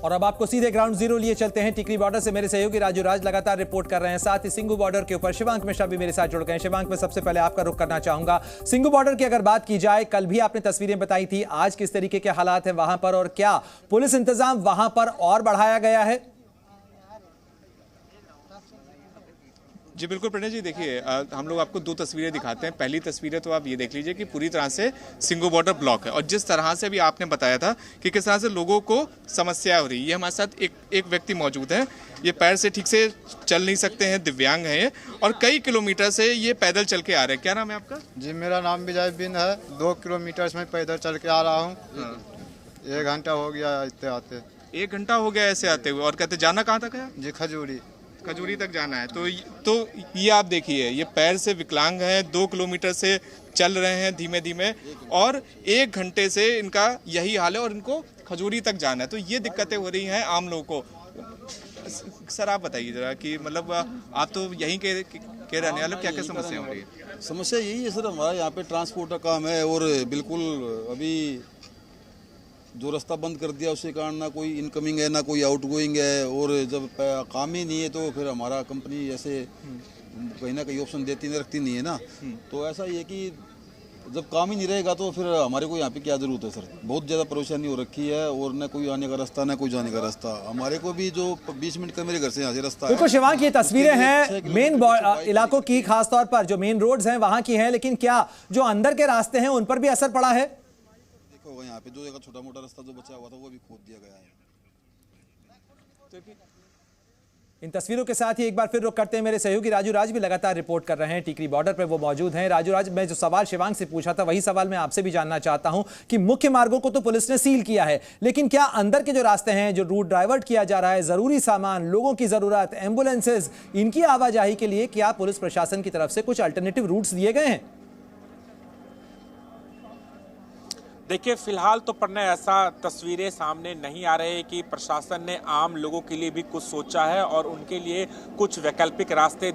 और अब आपको सीधे ग्राउंड जीरो लिए चलते हैं। टिकरी बॉर्डर से मेरे सहयोगी राजू राज लगातार रिपोर्ट कर रहे हैं, साथ ही सिंघू बॉर्डर के ऊपर शिवांक मिश्रा भी मेरे साथ जुड़ गए हैं। शिवांक, में सबसे पहले आपका रुख करना चाहूंगा, सिंघू बॉर्डर की अगर बात की जाए, कल भी आपने तस्वीरें बताई थी, आज किस तरीके के हालात हैं वहां पर और क्या पुलिस इंतजाम वहां पर और बढ़ाया गया है? जी बिल्कुल प्रणय जी, देखिए हम लोग आपको दो तस्वीरें दिखाते हैं। पहली तस्वीरें तो आप ये देख लीजिए कि पूरी तरह से सिंघू बॉर्डर ब्लॉक है और जिस तरह से भी आपने बताया था कि किस तरह से लोगों को समस्या हो रही है। ये हमारे साथ एक व्यक्ति मौजूद है, ये पैर से ठीक से चल नहीं सकते हैं, दिव्यांग हैं ये, और कई किलोमीटर से ये पैदल चल के आ रहे हैं। क्या नाम है आपका? जी मेरा नाम विजय बिन है। 2 किलोमीटर से मैं पैदल चल के आ रहा हूँ। 1 घंटा हो गया इतने आते। 1 घंटा हो गया ऐसे आते हुए, और कहते जाना कहाँ तक है? जी खजूरी तक जाना है। तो ये आप देखिए, ये पैर से विकलांग हैं, 2 किलोमीटर से चल रहे हैं धीमे धीमे, और 1 घंटे से इनका यही हाल है और इनको खजूरी तक जाना है। तो ये दिक्कतें हो रही हैं आम लोगों को। सर आप बताइए जरा कि मतलब आप तो यहीं के रहने वाले, क्या क्या समस्या हो रही है? समस्या यही है सर, हमारा यहाँ पे ट्रांसपोर्ट का काम है और बिल्कुल अभी जो रास्ता बंद कर दिया उसके कारण ना कोई इनकमिंग है ना कोई आउटगोइंग है, और जब काम ही नहीं है तो फिर हमारा कंपनी ऐसे कहीं ना कहीं ऑप्शन देती नहीं, रखती नहीं है ना। तो ऐसा ही है कि जब काम ही नहीं रहेगा तो फिर हमारे को यहाँ पे क्या जरूरत है सर। बहुत ज़्यादा परेशानी हो रखी है और न कोई आने का रास्ता न कोई जाने का रास्ता। हमारे को भी जो 20 मिनट का मेरे घर से यहाँ से रास्ता है। बिल्कुल शिवांक, ये तस्वीरें हैं मेन इलाकों की, खासतौर पर जो मेन रोड्स हैं वहां की हैं, लेकिन क्या जो अंदर के रास्ते हैं उन पर भी असर पड़ा है? देखो यहाँ पे जो एक छोटा मोटा रास्ता जो बचा हुआ था वो भी खोद दिया गया है। इन तस्वीरों के साथ ही एक बार फिर रुक करते हैं, मेरे सहयोगी राजू राज भी लगातार रिपोर्ट कर रहे हैं, टिकरी बॉर्डर पर वो मौजूद हैं। राजू राज, मैं जो सवाल शिवांक से पूछा था वही सवाल मैं आपसे भी जानना चाहता हूं कि मुख्य मार्गों को तो पुलिस ने सील किया है, लेकिन क्या अंदर के जो रास्ते हैं, जो रूट डाइवर्ट किया जा रहा है, जरूरी सामान, लोगों की जरूरत, एम्बुलेंसेज, इनकी आवाजाही के लिए क्या पुलिस प्रशासन की तरफ से कुछ अल्टरनेटिव रूट्स दिए गए हैं? देखिए फिलहाल तो पढ़ने ऐसा तस्वीरें सामने नहीं आ रहे कि प्रशासन ने आम लोगों के लिए भी कुछ सोचा है और उनके लिए कुछ वैकल्पिक रास्ते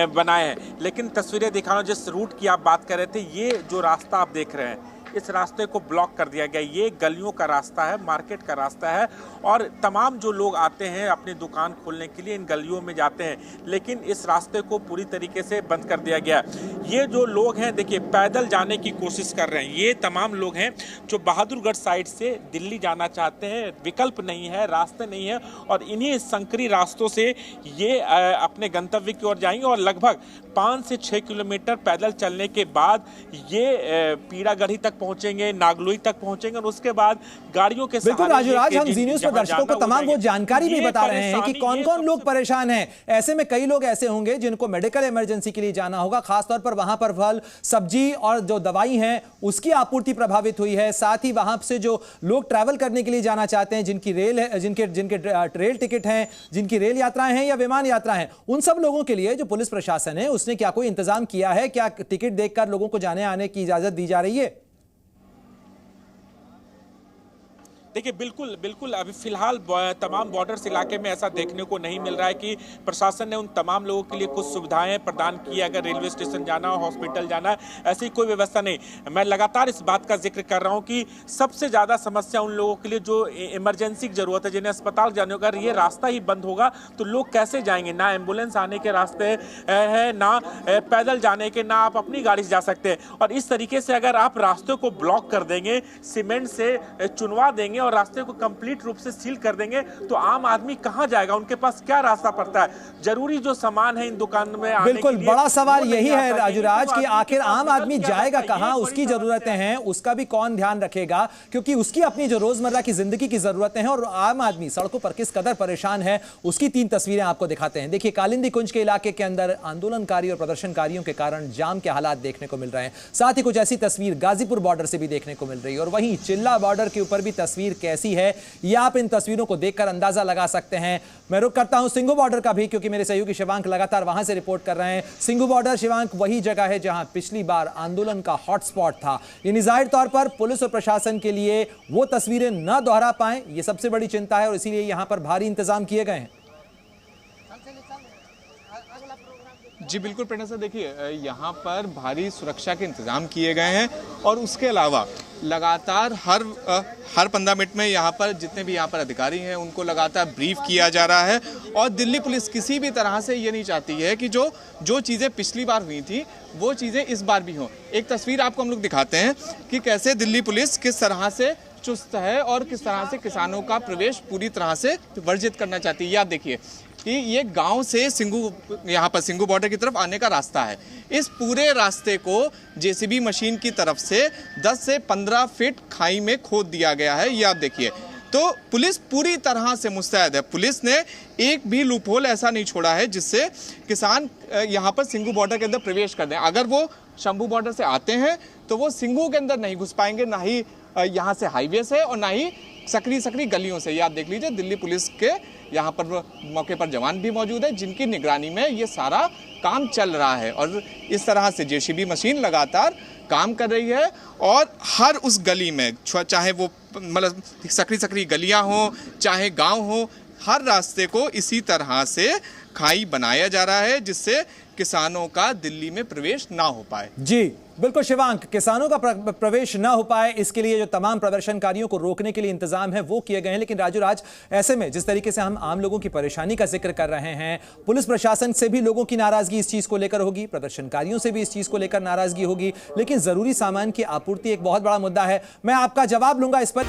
बनाए हैं। लेकिन तस्वीरें दिखाना, जिस रूट की आप बात कर रहे थे, ये जो रास्ता आप देख रहे हैं, इस रास्ते को ब्लॉक कर दिया गया। ये गलियों का रास्ता है, मार्केट का रास्ता है, और तमाम जो लोग आते हैं अपनी दुकान खोलने के लिए इन गलियों में जाते हैं, लेकिन इस रास्ते को पूरी तरीके से बंद कर दिया गया। ये जो लोग हैं, देखिए पैदल जाने की कोशिश कर रहे हैं। ये तमाम लोग हैं जो बहादुरगढ़ साइड से दिल्ली जाना चाहते हैं, विकल्प नहीं है, रास्ते नहीं है, और इन्हीं संकरी रास्तों से ये अपने गंतव्य की ओर जाएंगे। और लगभग 5 से 6 किलोमीटर पैदल चलने के बाद ये पीड़ागढ़ी तक पहुंचेंगे, नागलोई तक पहुंचेंगे, और उसके बाद गाड़ियों के बिल्कुल राजू राज, हम जी न्यूज़ पर दर्शकों को तमाम वो जानकारी भी बता रहे हैं कि कौन कौन लोग परेशान हैं। ऐसे में कई लोग ऐसे होंगे जिनको मेडिकल इमरजेंसी के लिए जाना होगा, खासतौर पर वहां पर फल सब्जी और जो दवाई है उसकी आपूर्ति प्रभावित हुई है। साथ ही वहां से जो लोग ट्रैवल करने के लिए जाना चाहते हैं, जिनकी रेल है, जिनके रेल टिकट हैं, जिनकी रेल यात्राएं हैं या विमान यात्राएं हैं, उन सब लोगों के लिए जो पुलिस प्रशासन है उसने क्या कोई इंतजाम किया है? क्या टिकट देखकर लोगों को जाने आने की इजाजत दी जा रही है? देखिए बिल्कुल अभी फिलहाल तमाम बॉर्डर्स इलाके में ऐसा देखने को नहीं मिल रहा है कि प्रशासन ने उन तमाम लोगों के लिए कुछ सुविधाएं प्रदान की। अगर रेलवे स्टेशन जाना हो, हॉस्पिटल जाना है, ऐसी कोई व्यवस्था नहीं। मैं लगातार इस बात का जिक्र कर रहा हूं कि सबसे ज्यादा समस्या उन लोगों के लिए जो इमरजेंसी की जरूरत है, जिन्हें अस्पताल जाने होगा। ये रास्ता ही बंद होगा तो लोग कैसे जाएंगे? ना एम्बुलेंस आने के रास्ते है, ना पैदल जाने के, ना आप अपनी गाड़ी से जा सकते हैं। और इस तरीके से अगर आप रास्ते को ब्लॉक कर देंगे, सीमेंट से चुनवा देंगे और रास्ते को कंप्लीट रूप से सील कर देंगे, तो आम आदमी कहां जाएगा? उनके पास क्या रास्ता पड़ता है? जरूरी जो सामान है इन दुकानों में आने बिल्कुल के लिए, बड़ा सवाल यही है राजू राज कि आखिर आम आदमी जाएगा कहां? उसकी जरूरतें हैं, उसका भी कौन ध्यान रखेगा? क्योंकि उसकी अपनी जो रोजमर्रा की जिंदगी की जरूरतें हैं, और आम आदमी सड़कों पर किस कदर परेशान है उसकी 3 तस्वीरें आपको दिखाते हैं। देखिए कालिंदी कुंज के इलाके के अंदर आंदोलनकारी और प्रदर्शनकारियों के कारण जाम के हालात देखने को मिल रहे हैं। साथ ही कुछ ऐसी तस्वीर गाजीपुर बॉर्डर से भी देखने को मिल रही है, और वहीं चिल्ला बॉर्डर के ऊपर भी तस्वीर कैसी है यह आप इन तस्वीरों को देखकर अंदाजा लगा सकते हैं। मैं रुक करता हूं सिंघू बॉर्डर का भी, क्योंकि मेरे सहयोगी शिवांक लगातार वहां से रिपोर्ट कर रहे हैं। सिंघू बॉर्डर शिवांक वही जगह है जहां पिछली बार आंदोलन का हॉटस्पॉट था। यानी जाहिर तौर पर पुलिस और प्रशासन के लिए वो तस्वीरें न दोहरा पाएं, यह सबसे बड़ी चिंता है, और इसीलिए यहां पर भारी इंतजाम किए गए हैं। जी बिल्कुल प्रणय सर, देखिए यहाँ पर भारी सुरक्षा के इंतजाम किए गए हैं, और उसके अलावा लगातार हर 15 मिनट में यहाँ पर जितने भी यहाँ पर अधिकारी हैं उनको लगातार ब्रीफ किया जा रहा है। और दिल्ली पुलिस किसी भी तरह से ये नहीं चाहती है कि जो चीज़ें पिछली बार हुई थी वो चीज़ें इस बार भी हों। एक तस्वीर आपको हम लोग दिखाते हैं कि कैसे दिल्ली पुलिस किस तरह से चुस्त है और किस तरह से किसानों का प्रवेश पूरी तरह से वर्जित करना चाहती है। आप देखिए कि ये गांव से यहाँ पर सिंघू बॉर्डर की तरफ आने का रास्ता है। इस पूरे रास्ते को जेसीबी मशीन की तरफ से 10 से 15 फीट खाई में खोद दिया गया है। ये आप देखिए, तो पुलिस पूरी तरह से मुस्तैद है। पुलिस ने एक भी लूपहोल ऐसा नहीं छोड़ा है जिससे किसान यहाँ पर सिंघू बॉर्डर के अंदर प्रवेश कर दें। अगर वो शंभू बॉर्डर से आते हैं तो वो सिंघू के अंदर नहीं घुस पाएंगे, ना ही यहाँ से हाईवे से और ना ही सकरी गलियों से। ये आप देख लीजिए, दिल्ली पुलिस के यहाँ पर मौके पर जवान भी मौजूद है जिनकी निगरानी में ये सारा काम चल रहा है। और इस तरह से जेसीबी मशीन लगातार काम कर रही है और हर उस गली में, चाहे वो मतलब सकरी गलियां हो चाहे गांव हो, हर रास्ते को इसी तरह से खाई बनाया जा रहा है जिससे किसानों का दिल्ली में प्रवेश ना हो पाए। जी बिल्कुल शिवांक, किसानों का प्रवेश ना हो पाए इसके लिए जो तमाम प्रदर्शनकारियों को रोकने के लिए इंतजाम है वो किए गए हैं। लेकिन राजू राज, ऐसे में जिस तरीके से हम आम लोगों की परेशानी का जिक्र कर रहे हैं, पुलिस प्रशासन से भी लोगों की नाराजगी इस चीज को लेकर होगी, प्रदर्शनकारियों से भी इस चीज को लेकर नाराजगी होगी, लेकिन जरूरी सामान की आपूर्ति एक बहुत बड़ा मुद्दा है। मैं आपका जवाब लूंगा इस पर।